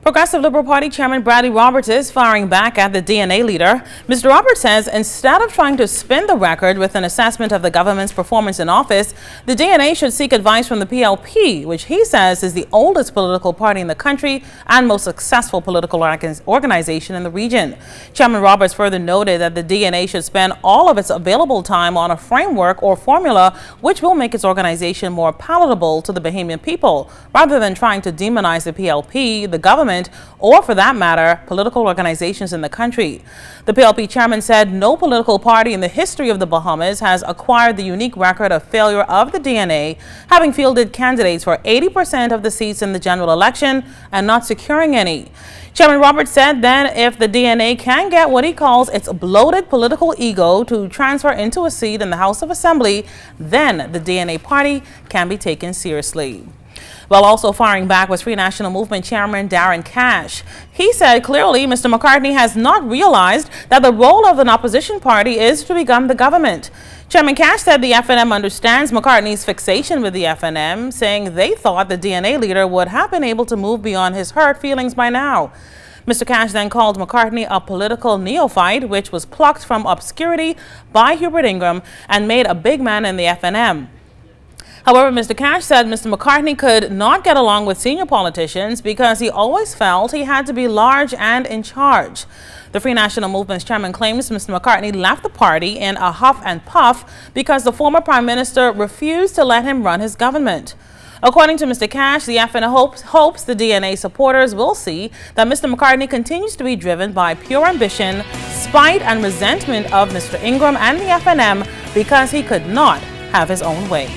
Progressive Liberal Party Chairman Bradley Roberts is firing back at the DNA leader. Mr. Roberts says instead of trying to spin the record with an assessment of the government's performance in office, the DNA should seek advice from the PLP, which he says is the oldest political party in the country and most successful political organization in the region. Chairman Roberts further noted that the DNA should spend all of its available time on a framework or formula which will make its organization more palatable to the Bahamian people, rather than trying to demonize the PLP, the government, or for that matter, political organizations in the country. The PLP chairman said no political party in the history of the Bahamas has acquired the unique record of failure of the DNA, having fielded candidates for 80% of the seats in the general election and not securing any. Chairman Roberts said then if the DNA can get what he calls its bloated political ego to transfer into a seat in the House of Assembly, then the DNA party can be taken seriously. While also firing back was Free National Movement Chairman Darren Cash. He said clearly Mr. McCartney has not realized that the role of an opposition party is to become the government. Chairman Cash said the FNM understands McCartney's fixation with the FNM, saying they thought the DNA leader would have been able to move beyond his hurt feelings by now. Mr. Cash then called McCartney a political neophyte, which was plucked from obscurity by Hubert Ingram and made a big man in the FNM. However, Mr. Cash said Mr. McCartney could not get along with senior politicians because he always felt he had to be large and in charge. The Free National Movement's chairman claims Mr. McCartney left the party in a huff and puff because the former prime minister refused to let him run his government. According to Mr. Cash, the FNM hopes the DNA supporters will see that Mr. McCartney continues to be driven by pure ambition, spite and resentment of Mr. Ingram and the FNM because he could not have his own way.